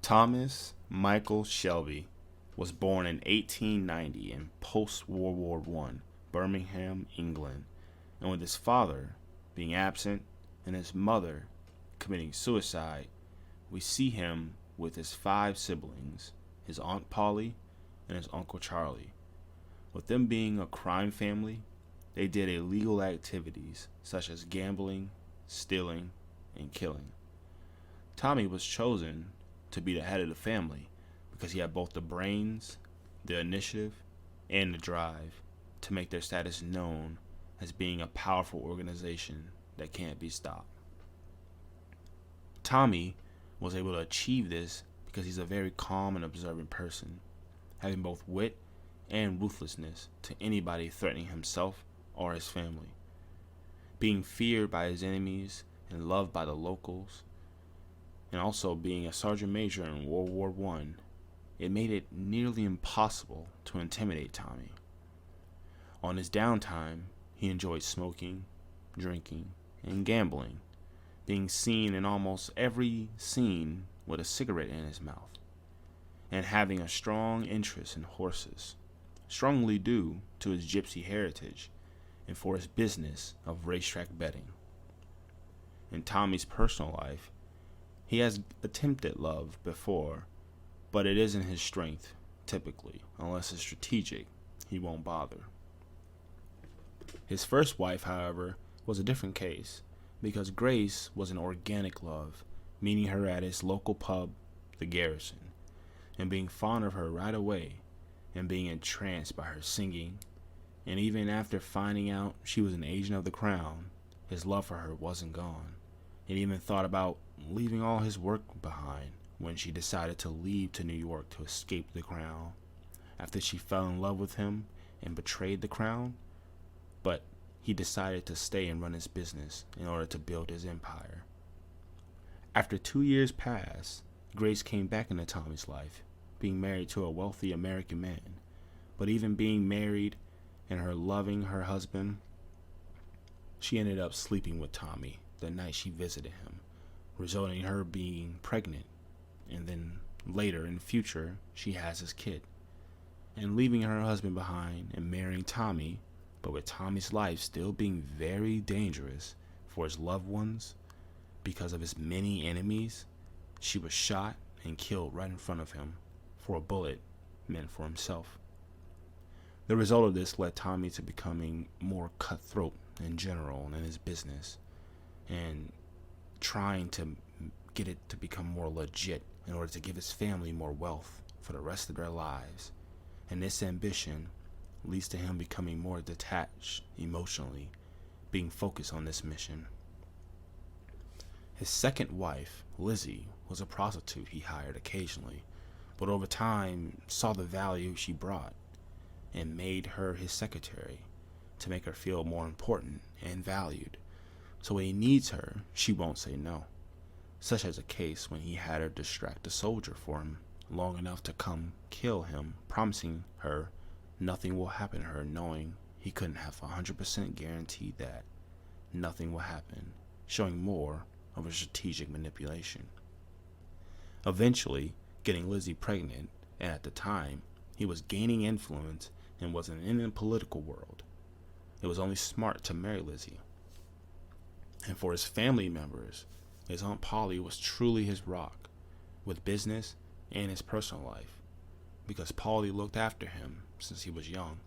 Thomas Michael Shelby was born in 1890 in post-World War I, Birmingham, England, and with his father being absent and his mother committing suicide, we see him with his five siblings, his Aunt Polly and his Uncle Charlie. With them being a crime family, they did illegal activities such as gambling, stealing, and killing. Tommy was chosen to be the head of the family because he had both the brains, the initiative, and the drive to make their status known as being a powerful organization that can't be stopped. Tommy was able to achieve this because he's a very calm and observant person, having both wit and ruthlessness to anybody threatening himself or his family. Being feared by his enemies and loved by the locals, and also being a sergeant major in World War I, it made it nearly impossible to intimidate Tommy. On his downtime, he enjoyed smoking, drinking, and gambling, being seen in almost every scene with a cigarette in his mouth, and having a strong interest in horses, strongly due to his gypsy heritage and for his business of racetrack betting. In Tommy's personal life, he has attempted love before, but it isn't his strength, typically. Unless it's strategic, he won't bother. His first wife, however, was a different case, because Grace was an organic love, meeting her at his local pub, the Garrison, and being fond of her right away, and being entranced by her singing, and even after finding out she was an agent of the Crown, his love for her wasn't gone, and even thought about leaving all his work behind when she decided to leave to New York to escape the Crown, after she fell in love with him and betrayed the Crown, but he decided to stay and run his business in order to build his empire. After 2 years passed, Grace came back into Tommy's life, being married to a wealthy American man, but even being married and her loving her husband, she ended up sleeping with Tommy the night she visited him, resulting in her being pregnant, and then later in the future she has his kid, and leaving her husband behind and marrying Tommy, but with Tommy's life still being very dangerous for his loved ones because of his many enemies. She was shot and killed right in front of him for a bullet meant for himself. The result of this led Tommy to becoming more cutthroat in general in his business and trying to get it to become more legit in order to give his family more wealth for the rest of their lives. And this ambition leads to him becoming more detached emotionally, being focused on this mission. His second wife, Lizzie, was a prostitute he hired occasionally, but over time saw the value she brought and made her his secretary to make her feel more important and valued. So when he needs her, she won't say no, such as a case when he had her distract a soldier for him long enough to come kill him, promising her nothing will happen to her, knowing he couldn't have 100% guaranteed that nothing will happen, showing more of a strategic manipulation. Eventually, getting Lizzie pregnant, and at the time, he was gaining influence and was in the political world. It was only smart to marry Lizzie. And for his family members, his Aunt Polly was truly his rock, with business and his personal life, because Polly looked after him since he was young,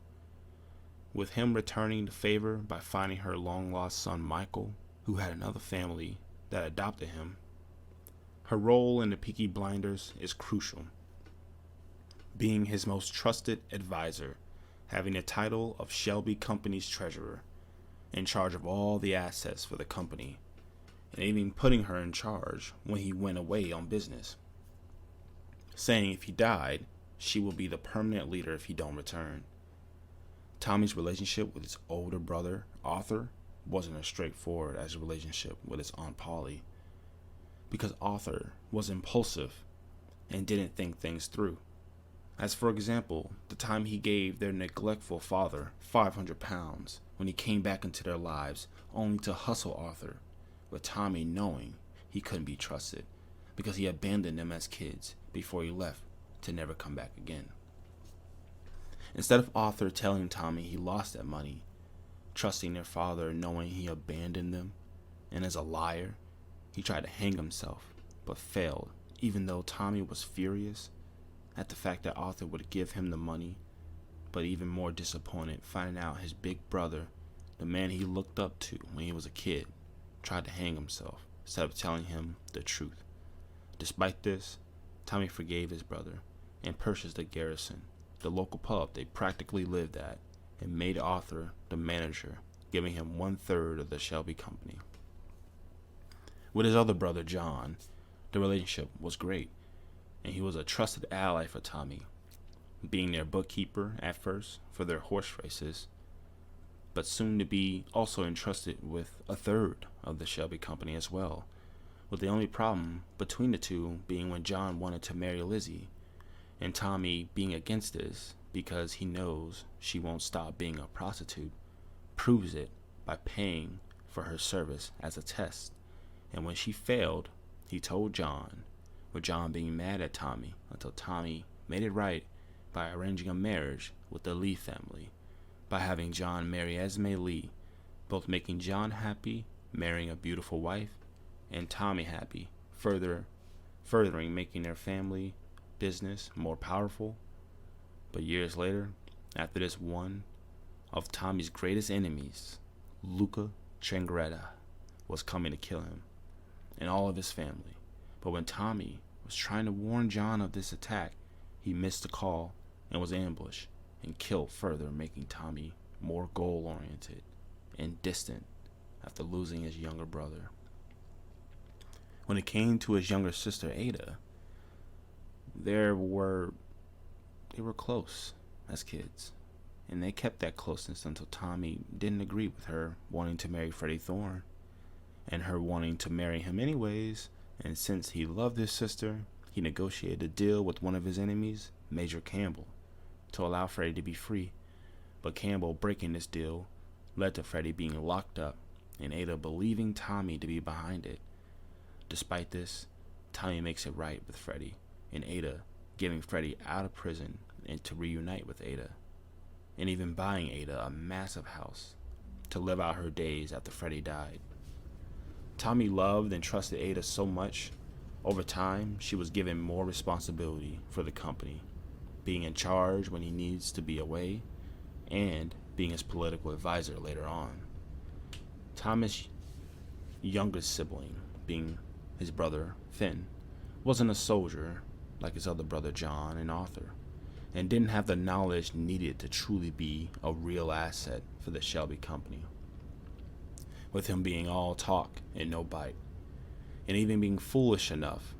with him returning the favor by finding her long-lost son Michael, who had another family that adopted him. Her role in the Peaky Blinders is crucial, being his most trusted advisor, having the title of Shelby Company's treasurer, in charge of all the assets for the company, and even putting her in charge when he went away on business, saying if he died, she will be the permanent leader if he don't return. Tommy's relationship with his older brother, Arthur, wasn't as straightforward as a relationship with his Aunt Polly, because Arthur was impulsive and didn't think things through. As for example, the time he gave their neglectful father £500 when he came back into their lives only to hustle Arthur, with Tommy knowing he couldn't be trusted, because he abandoned them as kids before he left to never come back again. Instead of Arthur telling Tommy he lost that money, trusting their father knowing he abandoned them, and as a liar, he tried to hang himself, but failed, even though Tommy was furious at the fact that Arthur would give him the money, but even more disappointed finding out his big brother, the man he looked up to when he was a kid, tried to hang himself instead of telling him the truth. Despite this, Tommy forgave his brother and purchased the Garrison, the local pub they practically lived at, and made Arthur the manager, giving him 1/3 of the Shelby company. With his other brother, John, the relationship was great, and he was a trusted ally for Tommy, being their bookkeeper at first for their horse races, but soon to be also entrusted with 1/3 of the Shelby company as well, with the only problem between the two being when John wanted to marry Lizzie, and Tommy being against this because he knows she won't stop being a prostitute, proves it by paying for her service as a test. And when she failed, he told John, with John being mad at Tommy until Tommy made it right by arranging a marriage with the Lee family, by having John marry Esme Lee, both making John happy, marrying a beautiful wife, and Tommy happy, furthering making their family business more powerful. But years later, after this, one of Tommy's greatest enemies, Luca Changretta, was coming to kill him and all of his family. But when Tommy was trying to warn John of this attack, he missed the call and was ambushed and killed, further making Tommy more goal-oriented and distant after losing his younger brother. When it came to his younger sister, Ada, they were close as kids, and they kept that closeness until Tommy didn't agree with her wanting to marry Freddie Thorne, and her wanting to marry him anyways, and since he loved his sister, he negotiated a deal with one of his enemies, Major Campbell, to allow Freddie to be free, but Campbell breaking this deal led to Freddie being locked up, and Ada believing Tommy to be behind it. Despite this, Tommy makes it right with Freddie, and Ada getting Freddie out of prison and to reunite with Ada, and even buying Ada a massive house to live out her days after Freddie died. Tommy loved and trusted Ada so much, over time she was given more responsibility for the company, being in charge when he needs to be away, and being his political advisor later on. Tommy's youngest sibling, being his brother Finn, wasn't a soldier like his other brother John and Arthur, and didn't have the knowledge needed to truly be a real asset for the Shelby company, with him being all talk and no bite, and even being foolish enough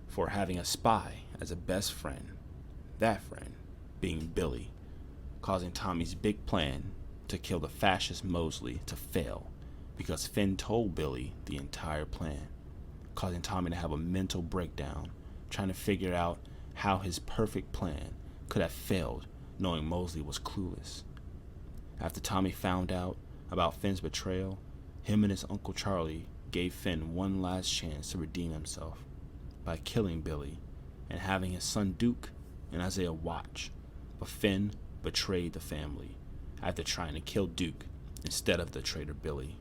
for having a spy as a best friend, that friend being Billy, causing Tommy's big plan to kill the fascist Mosley to fail because Finn told Billy the entire plan, causing Tommy to have a mental breakdown trying to figure out how his perfect plan could have failed, knowing Mosley was clueless. After Tommy found out about Finn's betrayal, him and his Uncle Charlie gave Finn one last chance to redeem himself by killing Billy and having his son Duke and Isaiah watch, but Finn betrayed the family after trying to kill Duke instead of the traitor Billy.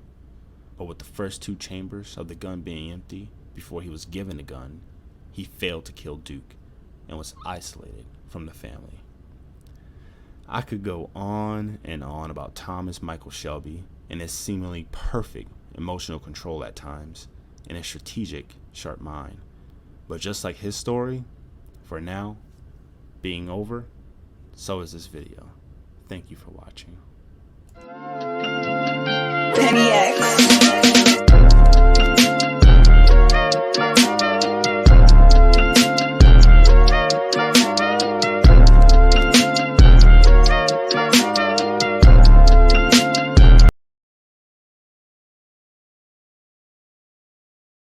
But with the first 2 chambers of the gun being empty before he was given the gun, he failed to kill Duke and was isolated from the family. I could go on and on about Thomas Michael Shelby and his seemingly perfect emotional control at times and his strategic, sharp mind. But just like his story, for now, being over, so is this video. Thank you for watching.